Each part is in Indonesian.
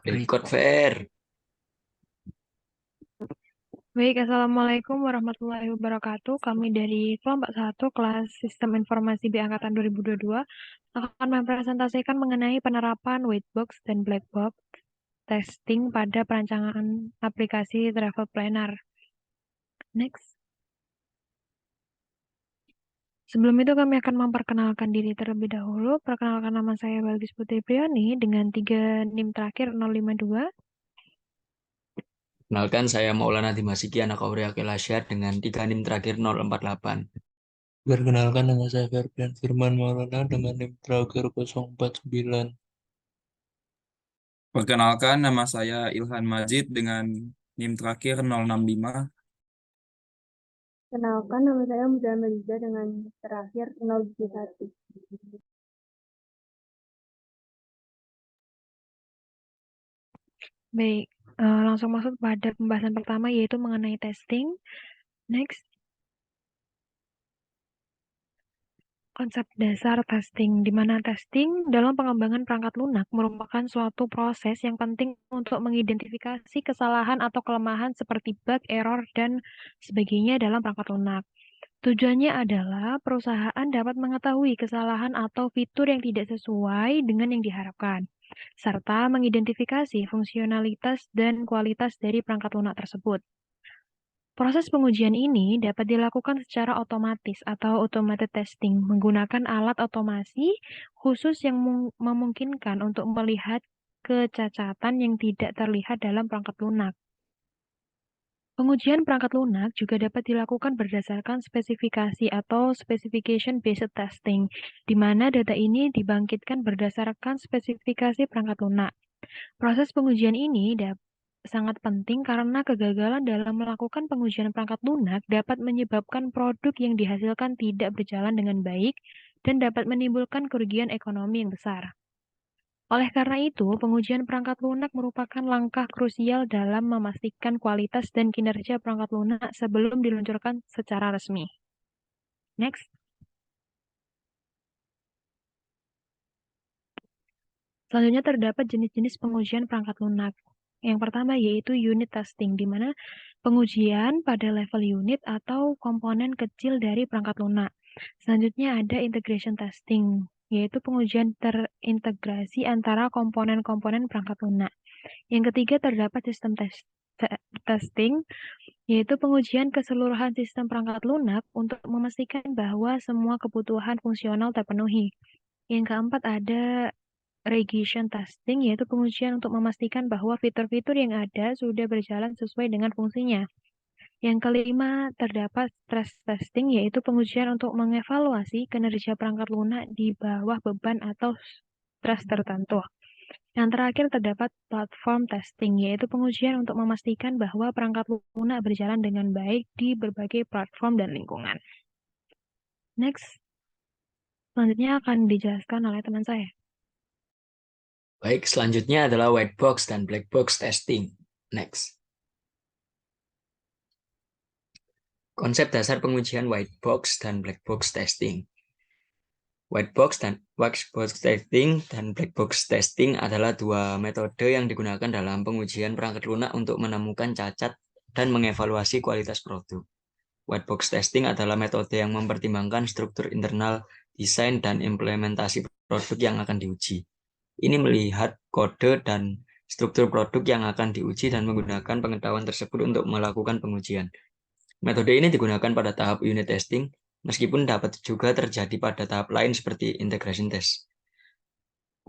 Record fair. Baik, Assalamualaikum warahmatullahi wabarakatuh. Kami dari kelompok 1 kelas Sistem Informasi B Angkatan 2022 akan mempresentasikan mengenai penerapan white box dan black box testing pada perancangan aplikasi travel planner. Next. Sebelum itu kami akan memperkenalkan diri terlebih dahulu. Perkenalkan, nama saya Balkis Putri Priani dengan 3 NIM terakhir 052. Kenalkan, saya Maulana Dimasiki, anak Aurea Kelasyad dengan 3 NIM terakhir 048. Perkenalkan, nama saya Ferdian Firman Maulana dengan NIM terakhir 049. Perkenalkan, nama saya Ilhan Majid dengan NIM terakhir 065. Kenalkan, nama saya Muzamil Liza dengan terakhir 071. Baik, langsung masuk pada pembahasan pertama yaitu mengenai testing. Next. Konsep dasar testing, di mana testing dalam pengembangan perangkat lunak merupakan suatu proses yang penting untuk mengidentifikasi kesalahan atau kelemahan seperti bug, error, dan sebagainya dalam perangkat lunak. Tujuannya adalah perusahaan dapat mengetahui kesalahan atau fitur yang tidak sesuai dengan yang diharapkan, serta mengidentifikasi fungsionalitas dan kualitas dari perangkat lunak tersebut. Proses pengujian ini dapat dilakukan secara otomatis atau automated testing menggunakan alat otomasi khusus yang memungkinkan untuk melihat kecacatan yang tidak terlihat dalam perangkat lunak. Pengujian perangkat lunak juga dapat dilakukan berdasarkan spesifikasi atau specification based testing, di mana data ini dibangkitkan berdasarkan spesifikasi perangkat lunak. Proses pengujian ini sangat penting karena kegagalan dalam melakukan pengujian perangkat lunak dapat menyebabkan produk yang dihasilkan tidak berjalan dengan baik dan dapat menimbulkan kerugian ekonomi yang besar. Oleh karena itu, pengujian perangkat lunak merupakan langkah krusial dalam memastikan kualitas dan kinerja perangkat lunak sebelum diluncurkan secara resmi. Next. Selanjutnya terdapat jenis-jenis pengujian perangkat lunak. Yang pertama yaitu unit testing, di mana pengujian pada level unit atau komponen kecil dari perangkat lunak. Selanjutnya ada integration testing, yaitu pengujian terintegrasi antara komponen-komponen perangkat lunak. Yang ketiga terdapat sistem testing, yaitu pengujian keseluruhan sistem perangkat lunak untuk memastikan bahwa semua kebutuhan fungsional terpenuhi. Yang keempat ada regression testing, yaitu pengujian untuk memastikan bahwa fitur-fitur yang ada sudah berjalan sesuai dengan fungsinya. Yang kelima, terdapat stress testing, yaitu pengujian untuk mengevaluasi kinerja perangkat lunak di bawah beban atau stres tertentu. Yang terakhir, terdapat platform testing, yaitu pengujian untuk memastikan bahwa perangkat lunak berjalan dengan baik di berbagai platform dan lingkungan. Next. Selanjutnya akan dijelaskan oleh teman saya. Baik, selanjutnya adalah white box dan black box testing. Next. Konsep dasar pengujian white box dan black box testing. White box testing dan black box testing adalah dua metode yang digunakan dalam pengujian perangkat lunak untuk menemukan cacat dan mengevaluasi kualitas produk. White box testing adalah metode yang mempertimbangkan struktur internal, desain, dan implementasi produk yang akan diuji. Ini melihat kode dan struktur produk yang akan diuji dan menggunakan pengetahuan tersebut untuk melakukan pengujian. Metode ini digunakan pada tahap unit testing, meskipun dapat juga terjadi pada tahap lain seperti integration test.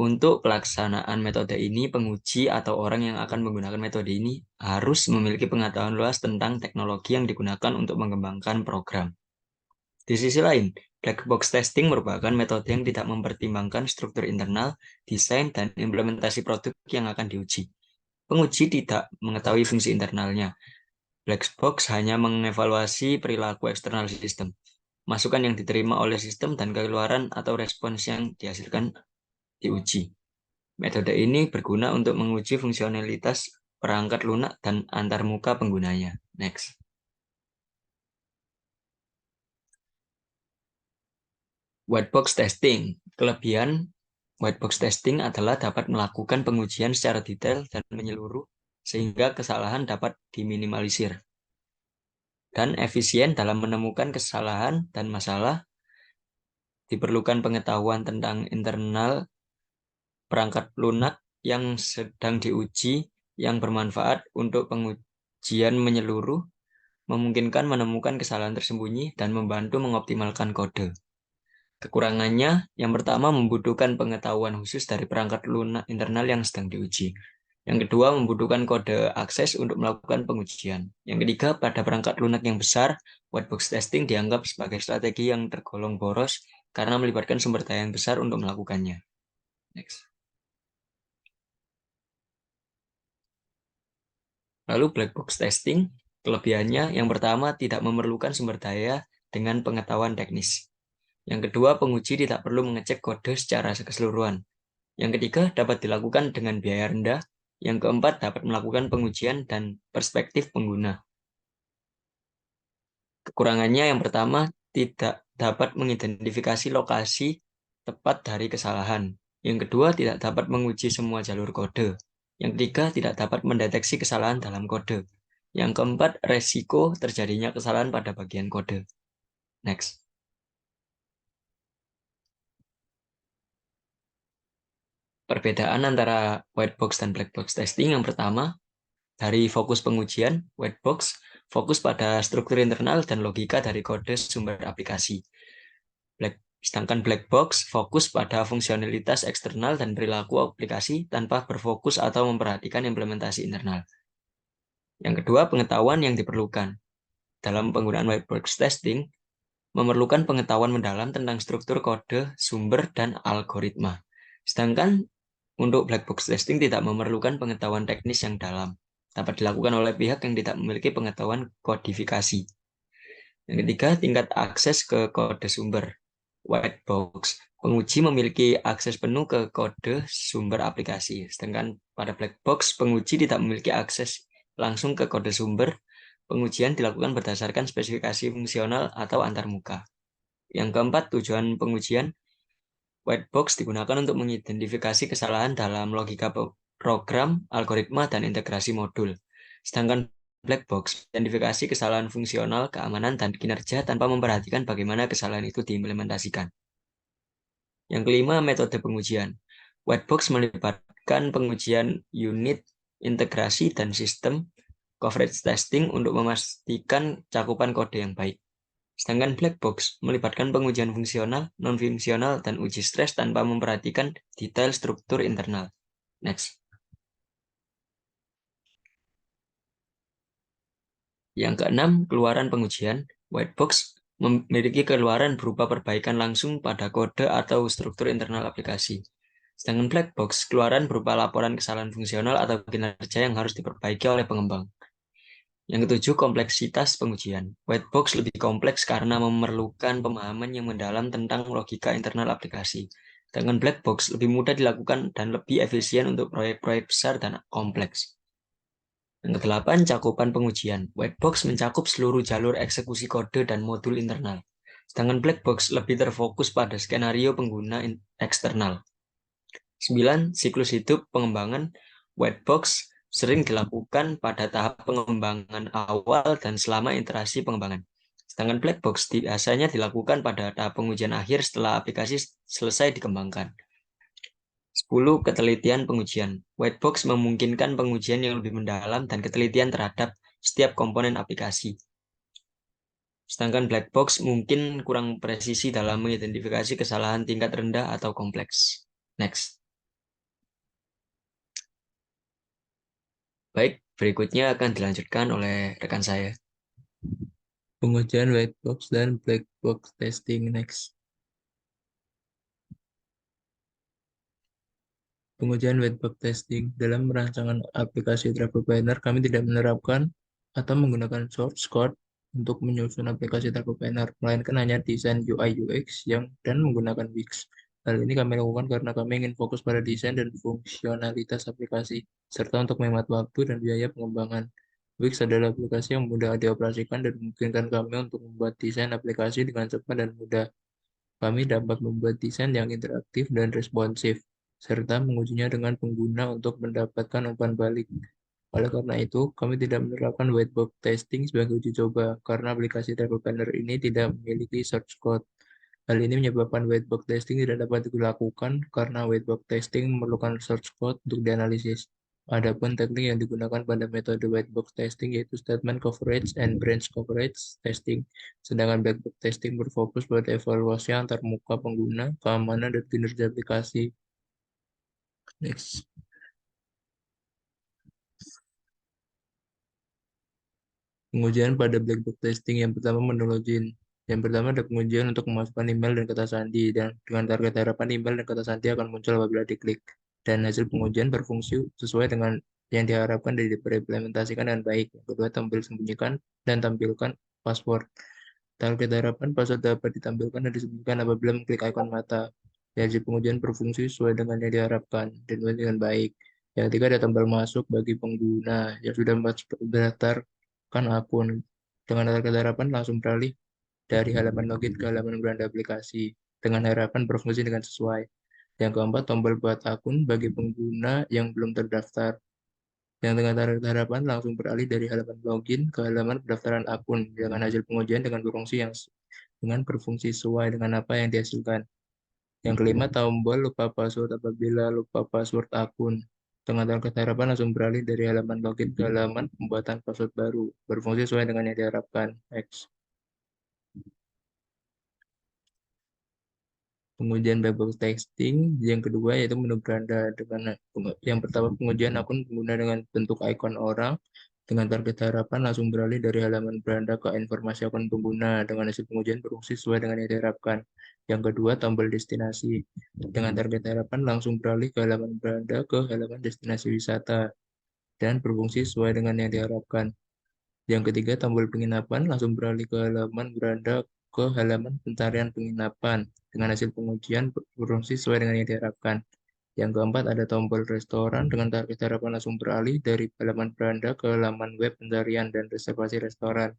Untuk pelaksanaan metode ini, penguji atau orang yang akan menggunakan metode ini harus memiliki pengetahuan luas tentang teknologi yang digunakan untuk mengembangkan program. Di sisi lain, black box testing merupakan metode yang tidak mempertimbangkan struktur internal, desain, dan implementasi produk yang akan diuji. Penguji tidak mengetahui fungsi internalnya. Black box hanya mengevaluasi perilaku eksternal sistem, masukan yang diterima oleh sistem, dan keluaran atau respons yang dihasilkan diuji. Metode ini berguna untuk menguji fungsionalitas perangkat lunak dan antarmuka penggunanya. Next. White box testing. Kelebihan white box testing adalah dapat melakukan pengujian secara detail dan menyeluruh sehingga kesalahan dapat diminimalisir. Dan efisien dalam menemukan kesalahan dan masalah, diperlukan pengetahuan tentang internal perangkat lunak yang sedang diuji yang bermanfaat untuk pengujian menyeluruh, memungkinkan menemukan kesalahan tersembunyi dan membantu mengoptimalkan kode. Kekurangannya, yang pertama membutuhkan pengetahuan khusus dari perangkat lunak internal yang sedang diuji. Yang kedua, membutuhkan kode akses untuk melakukan pengujian. Yang ketiga, pada perangkat lunak yang besar, white box testing dianggap sebagai strategi yang tergolong boros karena melibatkan sumber daya yang besar untuk melakukannya. Next. Lalu black box testing, kelebihannya yang pertama tidak memerlukan sumber daya dengan pengetahuan teknis. Yang kedua, penguji tidak perlu mengecek kode secara keseluruhan. Yang ketiga, dapat dilakukan dengan biaya rendah. Yang keempat, dapat melakukan pengujian dan perspektif pengguna. Kekurangannya yang pertama, tidak dapat mengidentifikasi lokasi tepat dari kesalahan. Yang kedua, tidak dapat menguji semua jalur kode. Yang ketiga, tidak dapat mendeteksi kesalahan dalam kode. Yang keempat, resiko terjadinya kesalahan pada bagian kode. Next. Perbedaan antara white box dan black box testing yang pertama, dari fokus pengujian, white box fokus pada struktur internal dan logika dari kode sumber aplikasi. Sedangkan black box fokus pada fungsionalitas eksternal dan perilaku aplikasi tanpa berfokus atau memperhatikan implementasi internal. Yang kedua, pengetahuan yang diperlukan. Dalam penggunaan white box testing, memerlukan pengetahuan mendalam tentang struktur kode, sumber, dan algoritma. Sedangkan untuk black box testing tidak memerlukan pengetahuan teknis yang dalam. Dapat dilakukan oleh pihak yang tidak memiliki pengetahuan kodifikasi. Yang ketiga, tingkat akses ke kode sumber. White box, penguji memiliki akses penuh ke kode sumber aplikasi. Sedangkan pada black box, penguji tidak memiliki akses langsung ke kode sumber. Pengujian dilakukan berdasarkan spesifikasi fungsional atau antarmuka. Yang keempat, tujuan pengujian. White box digunakan untuk mengidentifikasi kesalahan dalam logika program, algoritma, dan integrasi modul. Sedangkan black box identifikasi kesalahan fungsional, keamanan, dan kinerja tanpa memperhatikan bagaimana kesalahan itu diimplementasikan. Yang kelima, metode pengujian. White box melibatkan pengujian unit, integrasi, dan sistem coverage testing untuk memastikan cakupan kode yang baik. Sedangkan black box melibatkan pengujian fungsional, non-fungsional, dan uji stres tanpa memperhatikan detail struktur internal. Next. Yang keenam, keluaran pengujian. White box memiliki keluaran berupa perbaikan langsung pada kode atau struktur internal aplikasi. Sedangkan black box, keluaran berupa laporan kesalahan fungsional atau kinerja yang harus diperbaiki oleh pengembang. Yang ketujuh, kompleksitas pengujian. White box lebih kompleks karena memerlukan pemahaman yang mendalam tentang logika internal aplikasi. Sedangkan black box lebih mudah dilakukan dan lebih efisien untuk proyek-proyek besar dan kompleks. Yang kedelapan, cakupan pengujian. White box mencakup seluruh jalur eksekusi kode dan modul internal. Sedangkan black box lebih terfokus pada skenario pengguna eksternal. 9. Siklus hidup pengembangan. White box sering dilakukan pada tahap pengembangan awal dan selama iterasi pengembangan. Sedangkan black box biasanya dilakukan pada tahap pengujian akhir setelah aplikasi selesai dikembangkan. 10. Ketelitian pengujian. White box memungkinkan pengujian yang lebih mendalam dan ketelitian terhadap setiap komponen aplikasi. Sedangkan black box mungkin kurang presisi dalam mengidentifikasi kesalahan tingkat rendah atau kompleks. Next. Baik, berikutnya akan dilanjutkan oleh rekan saya. Pengujian white box dan black box testing. Next. Pengujian white box testing. Dalam rancangan aplikasi travel planner, kami tidak menerapkan atau menggunakan source code untuk menyusun aplikasi travel planner, melainkan hanya desain UI UX dan menggunakan Wix. Hal ini kami lakukan karena kami ingin fokus pada desain dan fungsionalitas aplikasi, serta untuk menghemat waktu dan biaya pengembangan. Wix adalah aplikasi yang mudah dioperasikan dan memungkinkan kami untuk membuat desain aplikasi dengan cepat dan mudah. Kami dapat membuat desain yang interaktif dan responsif, serta mengujinya dengan pengguna untuk mendapatkan umpan balik. Oleh karena itu, kami tidak menerapkan white box testing sebagai uji coba karena aplikasi Travel Planner ini tidak memiliki source code. Hal ini menyebabkan white box testing tidak dapat dilakukan karena white box testing memerlukan source code untuk dianalisis. Adapun teknik yang digunakan pada metode white box testing yaitu statement coverage and branch coverage testing, sedangkan black box testing berfokus pada evaluasi antar muka pengguna, keamanan, dan kinerja aplikasi. Next. Pengujian pada black box testing yang pertama menu login. Yang pertama ada pengujian untuk memasukkan email dan kata sandi, dan dengan target harapan email dan kata sandi akan muncul apabila diklik. Dan hasil pengujian berfungsi sesuai dengan yang diharapkan dan diimplementasikan dengan baik. Yang kedua, tampil sembunyikan dan tampilkan password. Target harapan password dapat ditampilkan dan disembunyikan apabila mengklik ikon mata. Dan hasil pengujian berfungsi sesuai dengan yang diharapkan dan dengan baik. Yang ketiga ada tombol masuk bagi pengguna yang sudah mendaftarkan akun. Dengan target harapan langsung beralih dari halaman login ke halaman beranda aplikasi dengan harapan berfungsi dengan sesuai. Yang keempat, tombol buat akun bagi pengguna yang belum terdaftar. Yang dengan target harapan langsung beralih dari halaman login ke halaman pendaftaran akun dengan hasil pengujian dengan berfungsi sesuai dengan apa yang dihasilkan. Yang kelima, tombol lupa password apabila lupa password akun. Dengan target harapan langsung beralih dari halaman login ke halaman pembuatan password baru, berfungsi sesuai dengan yang diharapkan. Next. Pengujian black box testing yang kedua yaitu menu beranda. Dengan yang pertama, pengujian akun pengguna dengan bentuk ikon orang dengan target harapan langsung beralih dari halaman beranda ke informasi akun pengguna dengan hasil pengujian berfungsi sesuai dengan yang diharapkan. Yang kedua, tombol destinasi dengan target harapan langsung beralih ke halaman beranda ke halaman destinasi wisata dan berfungsi sesuai dengan yang diharapkan. Yang ketiga, tombol penginapan langsung beralih ke halaman beranda ke halaman pencarian penginapan dengan hasil pengujian berfungsi sesuai dengan yang diharapkan. Yang keempat, ada tombol restoran dengan target harapan langsung beralih dari halaman beranda ke halaman web pencarian dan reservasi restoran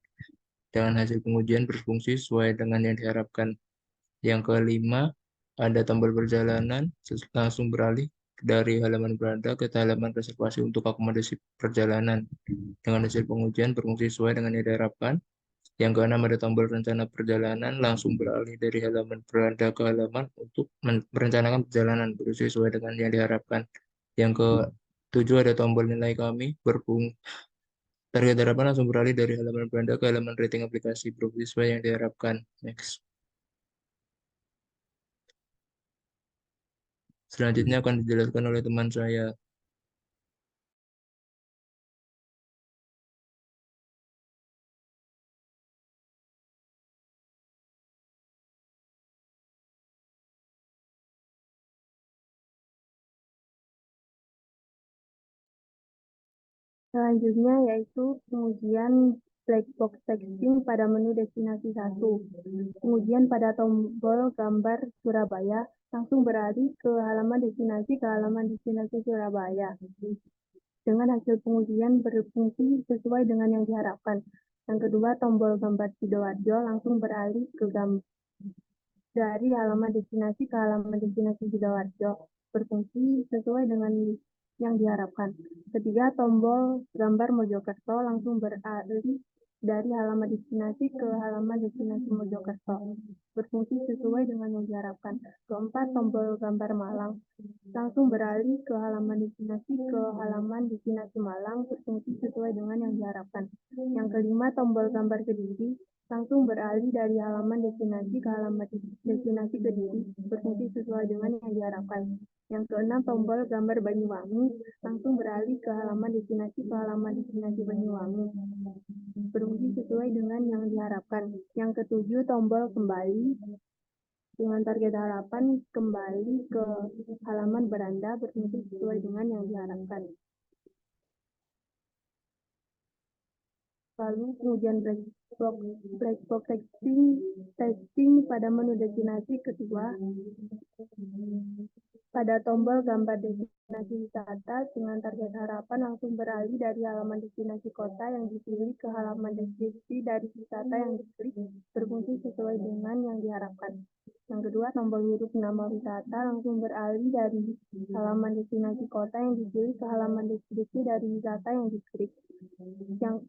dengan hasil pengujian berfungsi sesuai dengan yang diharapkan. Yang kelima, ada tombol perjalanan langsung beralih dari halaman beranda ke halaman reservasi untuk akomodasi perjalanan dengan hasil pengujian berfungsi sesuai dengan yang diharapkan. Yang keenam, ada tombol rencana perjalanan langsung beralih dari halaman beranda ke halaman untuk merencanakan perjalanan sesuai dengan yang diharapkan. Yang ketujuh, ada tombol nilai kami target harapan langsung beralih dari halaman beranda ke halaman rating aplikasi berfungsi sesuai yang diharapkan. Next. Selanjutnya akan dijelaskan oleh teman saya. Selanjutnya yaitu pengujian black box testing pada menu destinasi 1. Pengujian pada tombol gambar Surabaya langsung beralih ke halaman destinasi Surabaya. Dengan hasil pengujian berfungsi sesuai dengan yang diharapkan. Yang kedua, tombol gambar Sidoarjo langsung beralih ke dari halaman destinasi ke halaman destinasi Sidoarjo, berfungsi sesuai dengan yang diharapkan. Ketiga, tombol gambar Mojokerto langsung beralih dari halaman destinasi ke halaman destinasi Mojokerto, berfungsi sesuai dengan yang diharapkan. Keempat, tombol gambar Malang langsung beralih ke halaman destinasi Malang, berfungsi sesuai dengan yang diharapkan. Yang kelima, tombol gambar Kediri langsung beralih dari halaman destinasi ke halaman destinasi Kediri, berfungsi sesuai dengan yang diharapkan. Yang keenam, tombol gambar Banyuwangi langsung beralih ke halaman destinasi Banyuwangi, berfungsi sesuai dengan yang diharapkan. Yang ketujuh, tombol kembali dengan target harapan kembali ke halaman beranda, berfungsi sesuai dengan yang diharapkan. Lalu pengujian black box testing pada menu destinasi kedua pada tombol gambar destinasi wisata dengan target harapan langsung beralih dari halaman destinasi kota yang dipilih ke halaman destinasi dari wisata yang dipilih, berfungsi sesuai dengan yang diharapkan. Yang kedua, tombol huruf nama wisata langsung beralih dari halaman destinasi kota yang dipilih ke halaman deskripsi dari wisata yang diklik, yang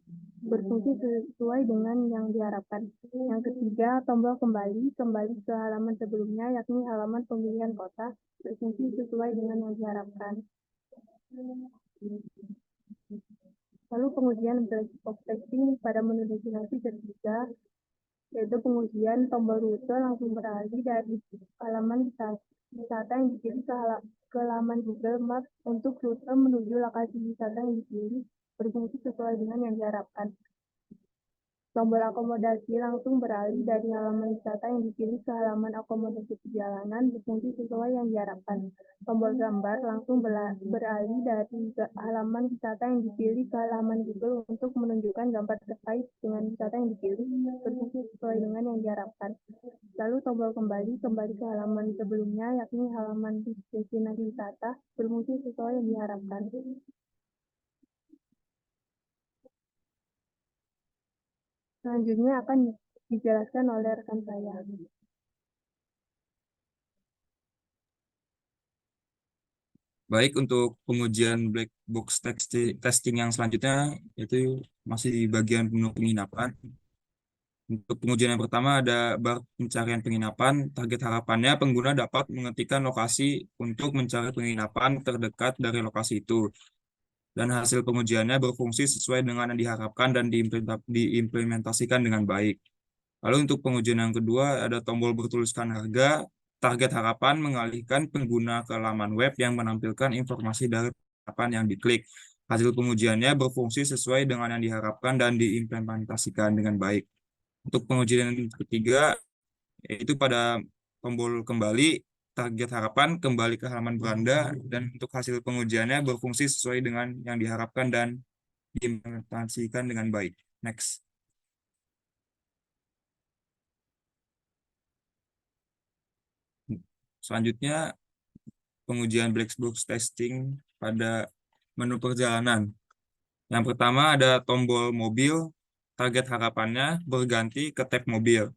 berfungsi sesuai dengan yang diharapkan. Yang ketiga, tombol kembali ke halaman sebelumnya, yakni halaman pemilihan kota, berfungsi sesuai dengan yang diharapkan. Lalu pengujian black box testing pada menu destinasi ketiga, yaitu pengujian tombol rute langsung beralih dari halaman wisata yang dipilih ke halaman Google Maps untuk rute menuju lokasi wisata yang dipilih, berfungsi sesuai dengan yang diharapkan. Tombol akomodasi langsung beralih dari halaman wisata yang dipilih ke halaman akomodasi perjalanan, berfungsi sesuai yang diharapkan. Tombol gambar langsung beralih dari halaman wisata yang dipilih ke halaman Google untuk menunjukkan gambar terkait dengan wisata yang dipilih, berfungsi sesuai dengan yang diharapkan. Lalu tombol kembali ke halaman sebelumnya, yakni halaman destinasi wisata, berfungsi sesuai yang diharapkan. Selanjutnya akan dijelaskan oleh rekan saya. Baik, untuk pengujian black box testing yang selanjutnya, yaitu masih di bagian menu penginapan. Untuk pengujian yang pertama ada bar pencarian penginapan. Target harapannya pengguna dapat mengetikkan lokasi untuk mencari penginapan terdekat dari lokasi itu. Dan hasil pengujiannya berfungsi sesuai dengan yang diharapkan dan diimplementasikan dengan baik. Lalu untuk pengujian yang kedua ada tombol bertuliskan harga. Target harapan mengalihkan pengguna ke laman web yang menampilkan informasi dari penginapan yang diklik. Hasil pengujiannya berfungsi sesuai dengan yang diharapkan dan diimplementasikan dengan baik. Untuk pengujian yang ketiga, yaitu pada tombol kembali, target harapan kembali ke halaman beranda, dan untuk hasil pengujiannya berfungsi sesuai dengan yang diharapkan dan diimplementasikan dengan baik. Next. Selanjutnya, pengujian black box testing pada menu perjalanan. Yang pertama ada tombol mobil, target harapannya berganti ke tab mobil.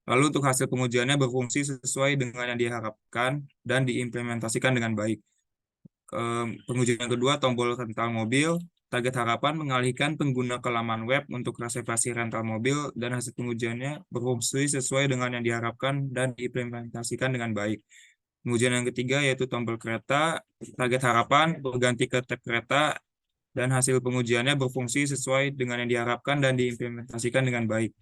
Lalu untuk hasil pengujiannya berfungsi sesuai dengan yang diharapkan dan diimplementasikan dengan baik. Pengujian yang kedua, tombol rental mobil, target harapan mengalihkan pengguna ke laman web untuk reservasi rental mobil dan hasil pengujiannya berfungsi sesuai dengan yang diharapkan dan diimplementasikan dengan baik. Pengujian yang ketiga yaitu tombol kereta, target harapan berganti ke tab kereta dan hasil pengujiannya berfungsi sesuai dengan yang diharapkan dan diimplementasikan dengan baik.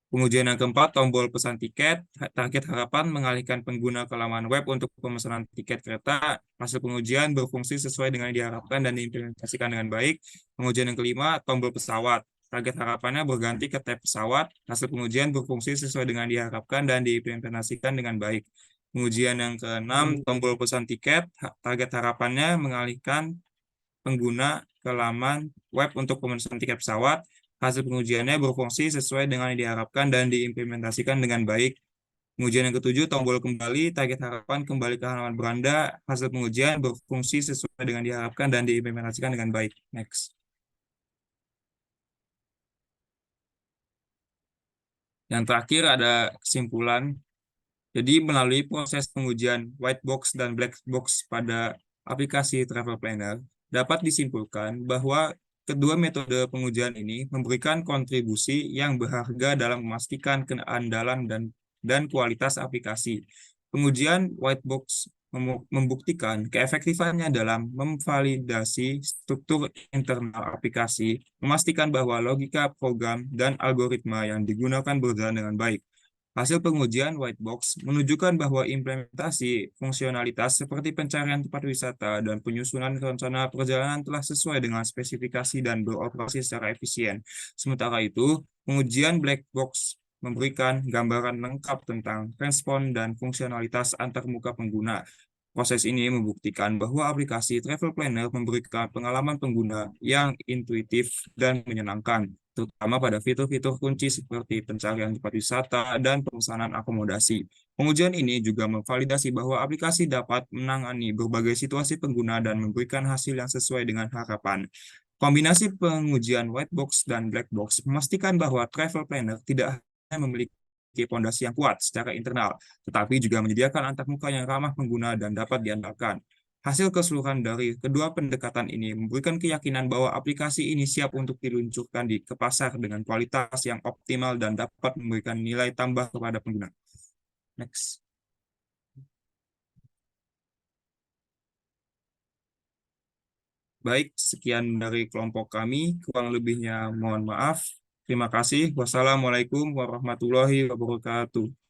Pengujian yang keempat, tombol pesan tiket, target harapan mengalihkan pengguna ke laman web untuk pemesanan tiket kereta. Hasil pengujian berfungsi sesuai dengan yang diharapkan dan diimplementasikan dengan baik. Pengujian yang kelima, tombol pesawat. Target harapannya berganti ke tab pesawat. Hasil pengujian berfungsi sesuai dengan yang diharapkan dan diimplementasikan dengan baik. Pengujian yang keenam, tombol pesan tiket. Target harapannya mengalihkan pengguna ke laman web untuk pemesanan tiket pesawat. Hasil pengujiannya berfungsi sesuai dengan yang diharapkan dan diimplementasikan dengan baik. Pengujian yang ketujuh, tombol kembali, target harapan kembali ke halaman beranda. Hasil pengujian berfungsi sesuai dengan diharapkan dan diimplementasikan dengan baik. Next. Yang terakhir ada kesimpulan. Jadi melalui proses pengujian white box dan black box pada aplikasi Travel Planner, dapat disimpulkan bahwa kedua metode pengujian ini memberikan kontribusi yang berharga dalam memastikan keandalan dan kualitas aplikasi. Pengujian white box membuktikan keefektifannya dalam memvalidasi struktur internal aplikasi, memastikan bahwa logika program dan algoritma yang digunakan berjalan dengan baik. Hasil pengujian white box menunjukkan bahwa implementasi fungsionalitas seperti pencarian tempat wisata dan penyusunan rencana perjalanan telah sesuai dengan spesifikasi dan beroperasi secara efisien. Sementara itu, pengujian black box memberikan gambaran lengkap tentang respon dan fungsionalitas antarmuka pengguna. Proses ini membuktikan bahwa aplikasi Travel Planner memberikan pengalaman pengguna yang intuitif dan menyenangkan, terutama pada fitur-fitur kunci seperti pencarian tempat wisata dan pemesanan akomodasi. Pengujian ini juga memvalidasi bahwa aplikasi dapat menangani berbagai situasi pengguna dan memberikan hasil yang sesuai dengan harapan. Kombinasi pengujian white box dan black box memastikan bahwa Travel Planner tidak hanya memiliki memiliki fondasi yang kuat secara internal, tetapi juga menyediakan antarmuka yang ramah pengguna dan dapat diandalkan. Hasil keseluruhan dari kedua pendekatan ini memberikan keyakinan bahwa aplikasi ini siap untuk diluncurkan ke pasar dengan kualitas yang optimal dan dapat memberikan nilai tambah kepada pengguna. Next. Baik, sekian dari kelompok kami. Kurang lebihnya mohon maaf. Terima kasih. Wassalamualaikum warahmatullahi wabarakatuh.